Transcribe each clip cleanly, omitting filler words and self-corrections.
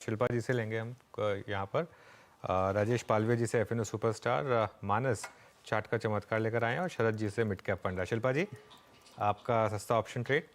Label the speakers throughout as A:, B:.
A: शिल्पा जी से लेंगे हम यहाँ पर राजेश पालवे जी से एफएनओ सुपरस्टार, मानस चार्ट का चमत्कार लेकर आए हैं और शरद जी से मिड कैप फंडा। शिल्पा जी, आपका सस्ता ऑप्शन ट्रेड।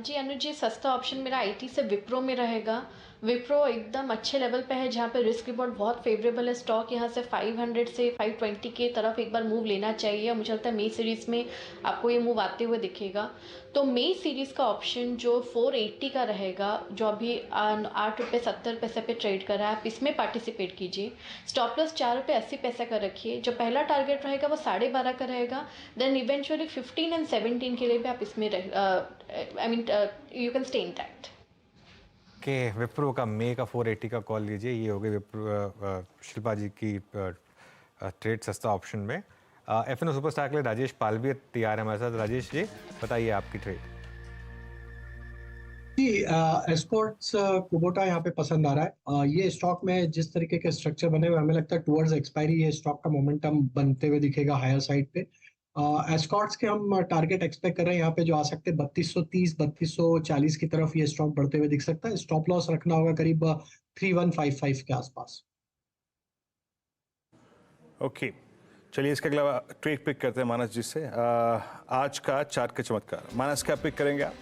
B: जी अनुज जी, सस्ता ऑप्शन मेरा आईटी से विप्रो में रहेगा। विप्रो एकदम अच्छे लेवल पे है जहाँ पे रिस्क रिवॉर्ड बहुत फेवरेबल है। स्टॉक यहाँ से 500 से 520 के तरफ एक बार मूव लेना चाहिए और मुझे लगता है मई सीरीज में आपको ये मूव आते हुए दिखेगा। तो मई सीरीज का ऑप्शन जो 480 का रहेगा, जो अभी 8 रुपये 70 पैसे पे ट्रेड कर रहा है, आप इसमें पार्टिसिपेट कीजिए। स्टॉप लॉस 4 रुपये 80 पैसे का रखिए। जो पहला टारगेट रहेगा वो 12.5 का रहेगा। देन इवेंचुअली 15 एंड 17 के लिए भी आप इसमें I mean you can stay intact.
A: के विप्रो का मे का 480 का कॉल लीजिए। ये हो गई विप्रो शिल्पा जी की ट्रेड सस्ता ऑप्शन में। एफएनओ सुपरस्टार के लिए राजेश पालवी तैयार है हमारे साथ। राजेश जी, बताइए आपकी ट्रेड।
C: जी, एस्कॉर्ट्स कुबोटा यहाँ पे पसंद आ रहा है। ये स्टॉक में जिस तरीके के स्ट्रक्चर बने हुए हमें लगता है टुवर्ड्स एक्सपायरी ये स्टॉक का मोमेंटम बनते हुए दिखेगा हायर साइड पे। एस्कॉर्ट्स के हम टारगेट एक्सपेक्ट कर रहे हैं यहाँ पे जो आ सकते हैं 3230 3240 की तरफ ये स्टॉक बढ़ते हुए दिख सकता है। स्टॉप लॉस रखना होगा करीब 3155 के आसपास।
D: ओके, चलिए इसके अलावा ट्रेड पिक करते हैं मानस जी से। आज का चार्ट का चमत्कार, मानस क्या पिक करेंगे आप?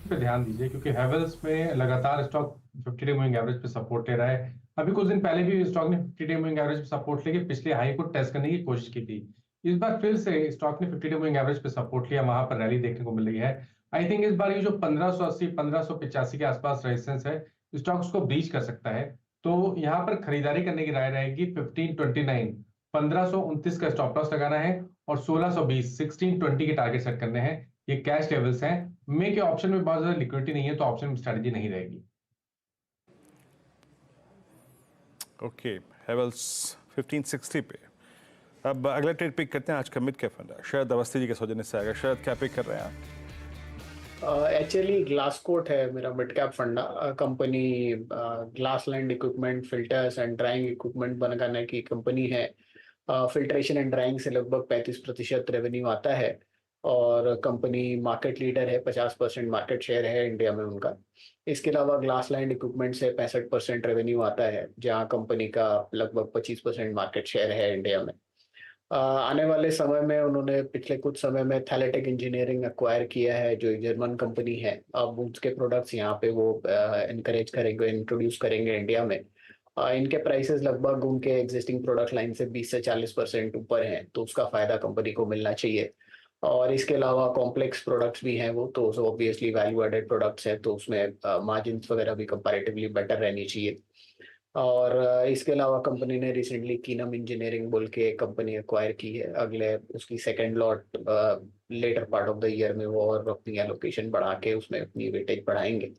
E: पे ध्यान दीजिए क्योंकि हेवल्स में लगातार स्टॉक 50 डे मूविंग एवरेज पे सपोर्ट ले रहा है। अभी कुछ दिन पहले भी स्टॉक ने 50 डे मूविंग एवरेज पे सपोर्ट लेके पिछले हाई को टेस्ट करने की कोशिश की थी। इस बार फिर से स्टॉक ने 50 डे मूविंग एवरेज पे सपोर्ट लिया, वहां पर रैली देखने को मिल रही है। आई थिंक इस बार ये जो 1580 1585 के आसपास रेजिस्टेंस है, स्टॉक उसको ब्रीच कर सकता है। तो यहाँ पर खरीदारी करने की राय रहेगी 1529 1529 का स्टॉप लॉस लगाना है और 1620 1620 के टारगेट सेट करने हैं। ये कैश लेवल्स हैं। मे के ऑप्शन में बहुत ज्यादा लिक्विडिटी नहीं है तो ऑप्शन में स्ट्रेटजी नहीं रहेगी।
D: ओके, हेवल्स 1560 पे। अब अगला ट्रेड पिक करते हैं आज का मिड कैप फंड। शरद अवस्थी जी के सौजन्य से आएगा। शरद, क्या पिक कर रहे हैं आप?
F: एक्चुअली ग्लासकोट है मेरा मिड कैप फंडा। Company glass land equipment, filters and drawing equipment बनाने की कंपनी है। फिल्ट्रेशन एंड ड्राइंग से लगभग 35% रेवेन्यू आता है और कंपनी मार्केट लीडर है। 50% मार्केट शेयर है इंडिया में उनका। इसके अलावा ग्लास लैंड इक्विपमेंट से 65% रेवेन्यू आता है, जहां कंपनी का लगभग 25% मार्केट शेयर है इंडिया में। आने वाले समय में उन्होंने पिछले कुछ समय में थैलेटिक इंजीनियरिंग एक्वायर किया है, जो एक जर्मन कंपनी है। अब उसके प्रोडक्ट्स यहाँ पे वो इनकरेज करेंगे, इंट्रोड्यूस करेंगे इंडिया में। इनके प्राइसेस लगभग उनके एग्जिस्टिंग प्रोडक्ट लाइन से 20 से 40% ऊपर हैं, तो उसका फायदा कंपनी को मिलना चाहिए। और इसके अलावा कॉम्प्लेक्स प्रोडक्ट्स भी हैं वो, तो ऑब्वियसली वैल्यू एडेड प्रोडक्ट्स हैं, तो उसमें मार्जिन वगैरह भी कंपैरेटिवली बेटर रहनी चाहिए। और इसके अलावा कंपनी ने रिसेंटली कीनम इंजीनियरिंग बोल के कंपनी एक्वायर की है। अगले उसकी second lot later part of the year में वो और अपनी एलोकेशन बढ़ा के उसमें अपनी वेटेज बढ़ाएंगे।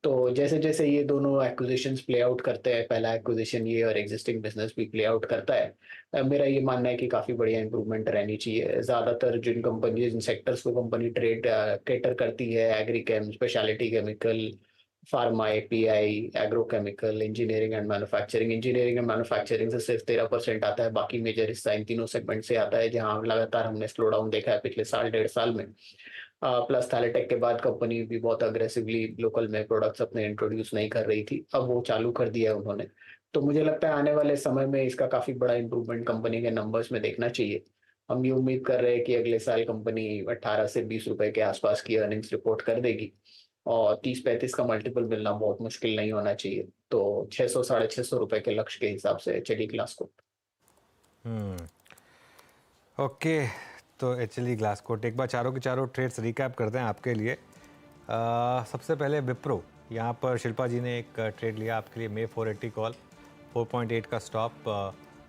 F: तो जैसे जैसे ये दोनों एक्विजिशंस प्ले आउट करते हैं, पहला एक्विजिशन ये और एग्जिस्टिंग बिजनेस भी प्ले आउट करता है, मेरा ये मानना है कि काफी बढ़िया इंप्रूवमेंट रहनी चाहिए। ज्यादातर जिन सेक्टर्स को कंपनी ट्रेड कैटर करती है, agrichem, speciality chemical, pharma, API, agrochemical, engineering and manufacturing से सिर्फ 13% आता है। बाकी मेजर हिस्सा इन तीनों सेगमेंट से आता है, जहां लगातार हमने स्लो डाउन देखा है पिछले साल 1.5 साल में। प्लस थैलेटेक के बाद कंपनी भी बहुत अग्रेसिवली लोकल में प्रोडक्ट्स अपने इंट्रोड्यूस नहीं कर रही थी, अब वो चालू कर दिया है उन्होंने। तो मुझे लगता है आने वाले समय में इसका काफी बड़ा इंप्रूवमेंट कंपनी के नंबर्स में देखना चाहिए। हम ये उम्मीद कर रहे हैं कि अगले साल कंपनी 18 से 20 रुपए के आसपास की अर्निंग्स रिपोर्ट कर देगी और 30-35 का मल्टीपल मिलना बहुत मुश्किल नहीं होना चाहिए। तो 600 650 रुपए के लक्ष्य के हिसाब से चली क्लास को।
A: ओके, तो एक्चुअली ग्लासकोट एक बार चारों के चारों ट्रेड्स रिकैप करते हैं आपके लिए। सबसे पहले विप्रो, यहाँ पर शिल्पा जी ने एक ट्रेड लिया आपके लिए। मे 480 कॉल, 4.8 का स्टॉप,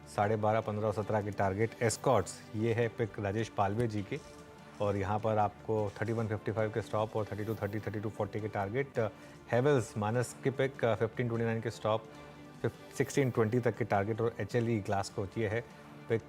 A: 12.5 15 और 17 के टारगेट। एस्कॉर्ट्स, ये है पिक राजेश पालवे जी की और यहाँ पर आपको 3155 के स्टॉप और 3230 3240 के टारगेट। हेवल्स, मानस की पिक, 1529 के स्टॉप, 1620 तक के टारगेट और एचएलई ग्लासकोट, ये है पिक